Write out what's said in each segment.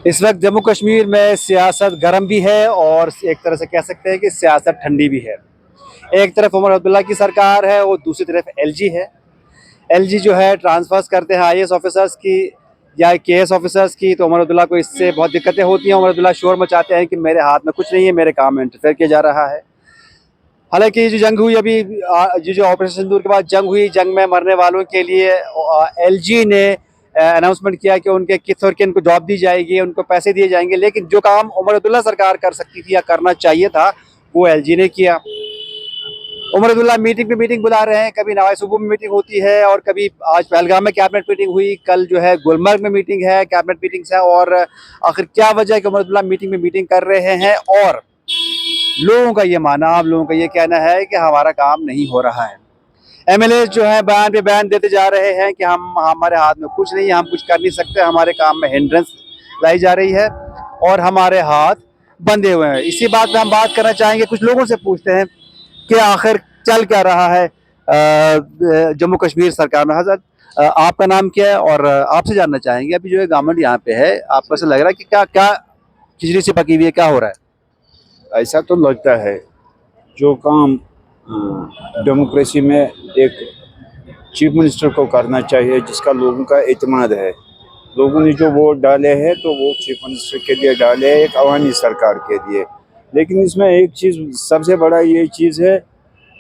इस वक्त जम्मू कश्मीर में सियासत गर्म भी है और एक तरह से कह सकते हैं कि सियासत ठंडी भी है। एक तरफ उमर अब्दुल्ला की सरकार है और दूसरी तरफ एलजी है। एलजी जो है ट्रांसफर्स करते हैं आईएएस ऑफिसर्स की या केएस ऑफिसर्स की, तो उमर अब्दुल्ला को इससे बहुत दिक्कतें होती हैं। उमर अब्दुल्ला शोर मचाते हैं कि मेरे हाथ में कुछ नहीं है, मेरे काम में इंटरफेयर किया जा रहा है। हालांकि ये जो जंग हुई अभी, ये जो ऑपरेशन सिंदूर के बाद जंग हुई, जंग में मरने वालों के लिए एलजी ने अनाउंसमेंट किया कि उनके किस और किन को जॉब दी जाएगी, उनको पैसे दिए जाएंगे। लेकिन जो काम उमर अब्दुल्ला सरकार कर सकती थी या करना चाहिए था, वो एलजी ने किया। उमर अब्दुल्ला मीटिंग पे मीटिंग बुला रहे हैं, कभी नवाज सुबह में मीटिंग होती है और कभी आज पहलगाम में कैबिनेट मीटिंग हुई, कल जो है गुलमर्ग में मीटिंग है, कैबिनेट मीटिंग्स है। और आखिर क्या वजह है कि उमर अब्दुल्ला मीटिंग में मीटिंग कर रहे हैं और लोगों का ये मानना, आप लोगों का ये कहना है कि हमारा काम नहीं हो रहा है। एमएलए जो है बयान पे बयान देते जा रहे हैं कि हम हमारे हाथ में कुछ नहीं है, हम कुछ कर नहीं सकते, हमारे काम में हिंड्रेंस लाई जा रही है और हमारे हाथ बंधे हुए हैं। इसी बात पे हम बात करना चाहेंगे, कुछ लोगों से पूछते हैं कि आखिर चल क्या रहा है जम्मू कश्मीर सरकार में। हजरत, आपका नाम क्या है और आपसे जानना चाहेंगे अभी जो है गवर्नमेंट यहाँ पे है, आपको ऐसा लग रहा है कि क्या क्या खिचड़ी से पकी हुई है, क्या हो रहा है? ऐसा तो लगता है जो काम डेमोक्रेसी में एक चीफ मिनिस्टर को करना चाहिए, जिसका लोगों का एतमाद है। लोगों ने जो वोट डाले हैं तो वो चीफ मिनिस्टर के लिए डाले हैं, एक अवामी सरकार के लिए। लेकिन इसमें एक चीज़ सबसे बड़ा ये चीज़ है,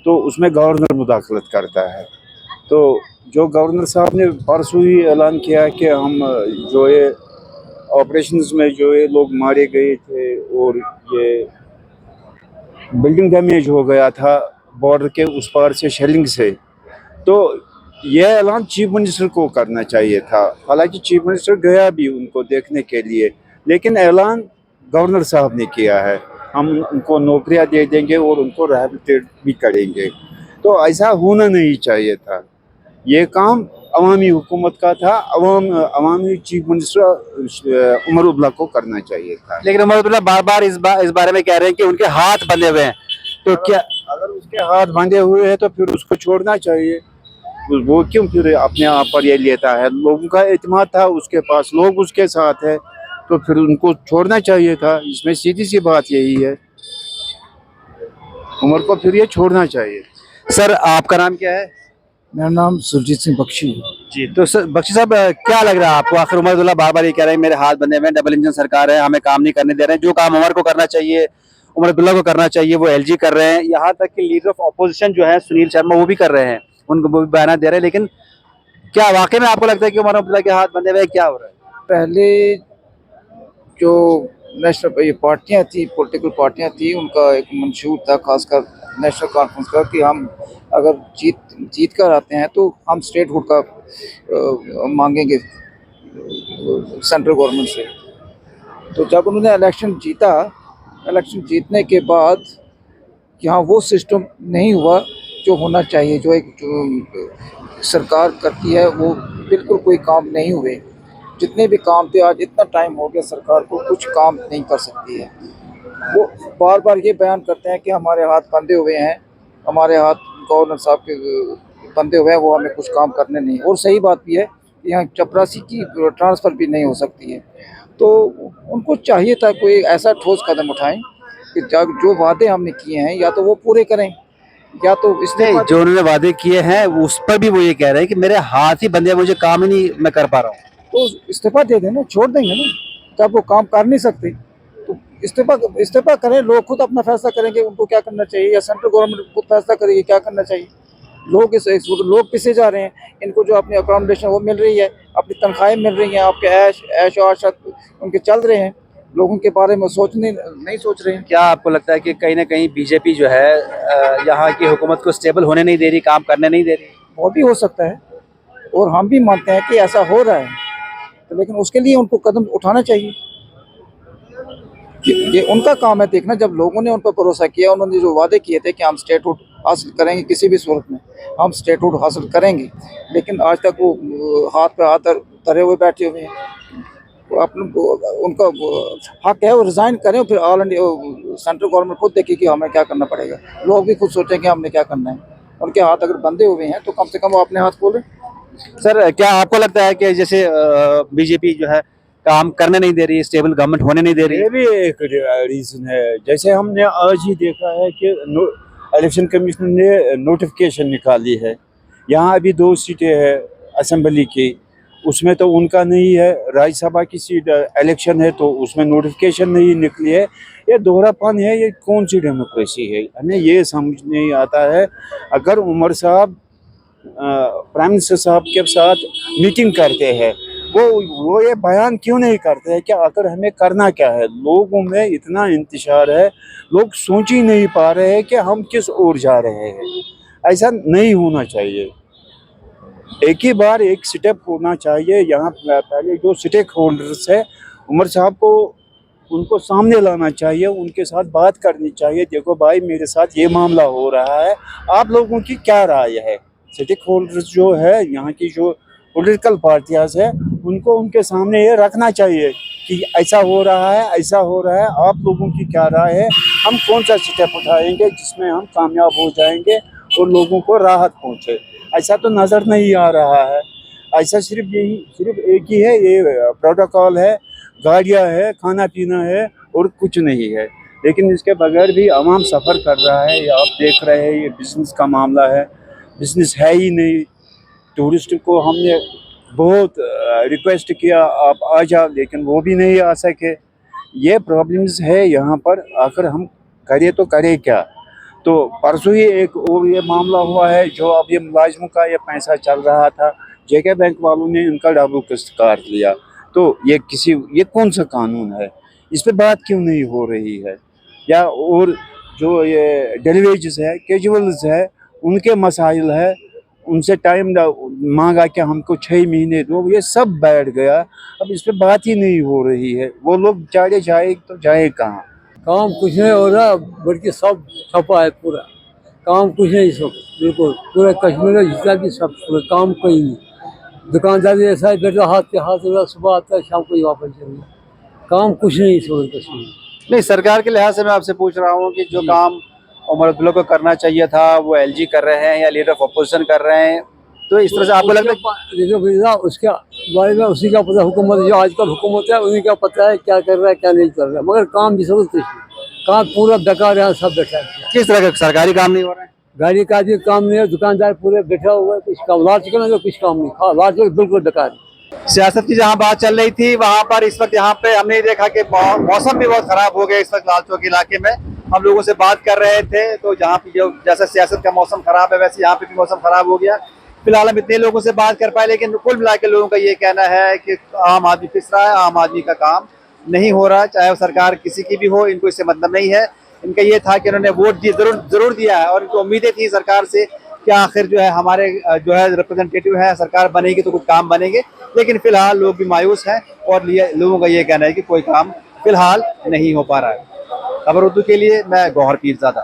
तो उसमें गवर्नर मुदाखलत करता है। तो जो गवर्नर साहब ने परसों ही ऐलान किया कि हम जो ये ऑपरेशंस में जो ये लोग मारे गए थे और ये बिल्डिंग डैमेज हो गया था बॉर्डर के उस पार से शेलिंग से, तो यह ऐलान चीफ मिनिस्टर को करना चाहिए था। हालांकि चीफ मिनिस्टर गया भी उनको देखने के लिए, लेकिन ऐलान गवर्नर साहब ने किया है, हम उनको नौकरियां दे देंगे और उनको रिहैबिलिटेट भी करेंगे। तो ऐसा होना नहीं चाहिए था। ये काम अवामी हुकूमत का था, अवामी चीफ मिनिस्टर उमर अब्दुल्ला को करना चाहिए था। लेकिन उमर अब्दुल्ला बार बार इस बारे में कह रहे हैं कि उनके हाथ बंधे हुए हैं, तो क्या अगर उसके हाथ बंधे हुए हैं तो फिर उसको छोड़ना चाहिए। वो क्यों फिर अपने आप पर ये लेता है? लोगों का एतमाद था उसके पास, लोग उसके साथ है, तो फिर उनको छोड़ना चाहिए था। इसमें सीधी सी बात यही है, उमर को फिर ये छोड़ना चाहिए। सर, आपका नाम क्या है? मेरा नाम सुरजीत सिंह बख्शी है। जी, तो सर बख्शी साहब, क्या लग रहा है आपको? आखिर उमर अब्दुल्ला बार बार ये कह रहे हैं मेरे हाथ बंधे हुए हैं, डबल इंजन सरकार है, हमें काम नहीं करने दे रहे हैं। जो काम उमर को करना चाहिए, उमर अब्दुल्ला को करना चाहिए, वो एलजी कर रहे हैं। यहाँ तक कि लीडर ऑफ ऑपोजिशन जो है सुनील शर्मा, वो भी कर रहे हैं, उनको वो भी बयान दे रहे हैं। लेकिन क्या वाकई में आपको लगता है कि उमर अब्दुल्ला के हाथ बंधे हुए हैं? क्या हो रहा है? पहले जो नेशनल ये पार्टियां थी, पॉलिटिकल पार्टियां थी, उनका एक मंशूर था खासकर नेशनल कॉन्फ्रेंस का कि हम अगर जीत कर आते हैं तो हम स्टेट हुड का मांगेंगे सेंट्रल गवर्नमेंट से। तो जब उन्होंने इलेक्शन जीतने के बाद यहाँ वो सिस्टम नहीं हुआ जो होना चाहिए, जो जो सरकार करती है वो बिल्कुल कोई काम नहीं हुए। जितने भी काम थे, आज इतना टाइम हो गया सरकार को कुछ काम नहीं कर सकती है। वो बार बार ये बयान करते हैं कि हमारे हाथ बंधे हुए हैं, हमारे हाथ गवर्नर साहब के बंधे हुए हैं, वो हमें कुछ काम करने नहीं। और सही बात भी है, यहाँ चपरासी की ट्रांसफ़र भी नहीं हो सकती है। तो उनको चाहिए था कोई ऐसा ठोस कदम उठाएं कि जो वादे हमने किए हैं या तो वो पूरे करें, या तो नहीं, इस्तीफा। जो उन्होंने वादे किए हैं उस पर भी वो ये कह रहे हैं कि मेरे हाथ ही बंधे हैं, मुझे काम ही नहीं मैं कर पा रहा हूँ। तो इस्तीफा दे देना, छोड़ देंगे ना। जब वो काम कर नहीं सकते तो इस्तीफा करें, लोग खुद अपना फैसला करेंगे उनको क्या करना चाहिए, या सेंट्रल गवर्नमेंट खुद फैसला करेगी क्या करना चाहिए। लोग लोग पिसे जा रहे हैं, इनको जो अपनी अकोमोडेशन वो मिल रही है, अपनी तनख्वाहें मिल रही हैं, आपके ऐश और आशत उनके चल रहे हैं, लोगों के बारे में नहीं सोच रहे हैं। क्या आपको लगता है कि कहीं ना कहीं बीजेपी जो है यहाँ की हुकूमत को स्टेबल होने नहीं दे रही, काम करने नहीं दे रही? वो भी हो सकता है और हम भी मानते हैं कि ऐसा हो रहा है, तो लेकिन उसके लिए उनको कदम उठाना चाहिए। ये उनका काम है देखना। जब लोगों ने उन पर भरोसा किया, उन्होंने जो वादे किए थे कि हम स्टेटहुड हासिल करेंगे, किसी भी सूरत में हम स्टेटहुड हासिल करेंगे, लेकिन आज तक वो हाथ पे हाथ धरे हुए बैठे हुए हैं। उनका हक है वो रिज़ाइन करें, फिर ऑल इंडिया सेंट्रल गवर्नमेंट खुद देखे कि हमें क्या करना पड़ेगा। लोग भी खुद सोचें कि हमने क्या करना है। उनके हाथ अगर बंधे हुए हैं तो कम से कम वो अपने हाथ खोलें। सर, क्या आपको लगता है कि जैसे बीजेपी जो है काम करने नहीं दे रही है, स्टेबल गवर्नमेंट होने नहीं दे रही है। ये भी एक रीजन है। जैसे हमने आज ही देखा है कि इलेक्शन कमीशन ने नोटिफिकेशन निकाली है। यहाँ अभी 2 सीटें हैं असेंबली की, उसमें तो उनका नहीं है। राज्यसभा की सीट इलेक्शन है तो उसमें नोटिफिकेशन नहीं निकली है। ये दोहरापन है, ये कौन सी डेमोक्रेसी है? हमें ये समझ नहीं आता है। अगर उमर साहब प्राइम मिनिस्टर साहब के साथ मीटिंग करते हैं, वो ये बयान क्यों नहीं करते हैं कि आखिर हमें करना क्या है? लोगों में इतना इंतशार है, लोग सोच ही नहीं पा रहे हैं कि हम किस ओर जा रहे हैं। ऐसा नहीं होना चाहिए। एक ही बार एक स्टेप होना चाहिए। यहाँ पहले जो स्टेक होल्डर्स है, उमर साहब को उनको सामने लाना चाहिए, उनके साथ बात करनी चाहिए। देखो भाई, मेरे साथ ये मामला हो रहा है, आप लोगों की क्या राय है? स्टेक होल्डर्स जो है, यहाँ की जो पॉलिटिकल पार्टियां है, उनको उनके सामने ये रखना चाहिए कि ऐसा हो रहा है, ऐसा हो रहा है, आप लोगों की क्या राय है? हम कौन सा स्टेप उठाएंगे जिसमें हम कामयाब हो जाएंगे और लोगों को राहत पहुँचे? ऐसा तो नज़र नहीं आ रहा है। ऐसा सिर्फ एक ही है, ये प्रोटोकॉल है, गाड़ियाँ है, खाना पीना है और कुछ नहीं है। लेकिन इसके बगैर भी आवाम सफ़र कर रहा है। ये आप देख रहे हैं, ये बिजनेस का मामला है, बिजनेस है ही नहीं। टूरिस्ट को हमने बहुत रिक्वेस्ट किया आप आ जाओ, लेकिन वो भी नहीं आ सके। ये प्रॉब्लम्स है यहाँ पर। आखिर हम करें तो करें क्या? तो परसों ही एक और ये मामला हुआ है, जो अब ये मुलाजिमों का ये पैसा चल रहा था, जेके बैंक वालों ने इनका डबल किस्त काट लिया। तो ये कौन सा कानून है? इस पे बात क्यों नहीं हो रही है? या और जो ये डेलीवेजेस है, कैजुअल्स है, उनके मसाइल है, उनसे टाइम मांगा कि हमको 6 महीने दो, ये सब बैठ गया। अब इस पे बात ही नहीं हो रही है। वो लोग चाहे जाए तो जाए कहाँ? काम कुछ नहीं हो रहा, बल्कि सब ठप्पा है पूरा। काम कुछ नहीं, सब बिल्कुल पूरा कश्मीर में जितना भी सब पूरा काम कोई नहीं। दुकानदारी ऐसा है, बैठा हाथ के हाथ रहा, सुबह आता है शाम को ही वापस चल गया। काम कुछ नहीं इस वक्त कश्मीर में। नहीं, सरकार के लिहाज से मैं आपसे पूछ रहा हूँ कि जो काम उमर अब्दुल्ला को करना चाहिए था, वो एलजी कर रहे हैं या लीडर ऑफ अपोजिशन कर रहे हैं, तो इस तरह से आपको लगता है? उसके बारे में उसी का पता, हुकूमत जो आजकल हुकूमत है उन्हीं का पता है क्या कर रहा है क्या नहीं कर रहा है। मगर काम भी सब कुछ नहीं, काम पूरा बेकार है, सब बैठा है। किस तरह का सरकारी काम नहीं हो रहा है? गाड़ी का भी काम नहीं है, दुकानदार पूरे बैठा हुआ है, कुछ काम लाल चिकन है, कुछ काम नहीं। हाँ, लाल चिकन बिल्कुल बेकार है। सियासत की जहाँ बात चल रही थी, वहाँ पर इस वक्त यहाँ पे हमने देखा कि मौसम भी बहुत खराब हो गया इस वक्त लाल चौक इलाके में। हम लोगों से बात कर रहे थे तो जहाँ पे जो जैसा सियासत का मौसम खराब है, वैसे यहाँ पे भी मौसम खराब हो गया। फिलहाल हम इतने लोगों से बात कर पाए, लेकिन कुल मिला के लोगों का ये कहना है कि आम आदमी पिस रहा है, आम आदमी का काम नहीं हो रहा, चाहे वो सरकार किसी की भी हो, इनको इससे मतलब नहीं है। इनका ये था कि उन्होंने वोट जरूर दिया है और इनको उम्मीदें थी सरकार से कि आखिर जो है हमारे जो है रिप्रेजेंटेटिव है, सरकार बनेगी तो कुछ काम बनेंगे। लेकिन फिलहाल लोग भी मायूस हैं और लोगों का ये कहना है कि कोई काम फिलहाल नहीं हो पा रहा है। खबर उर्दू के लिए मैं गौहर पीरज़ादा।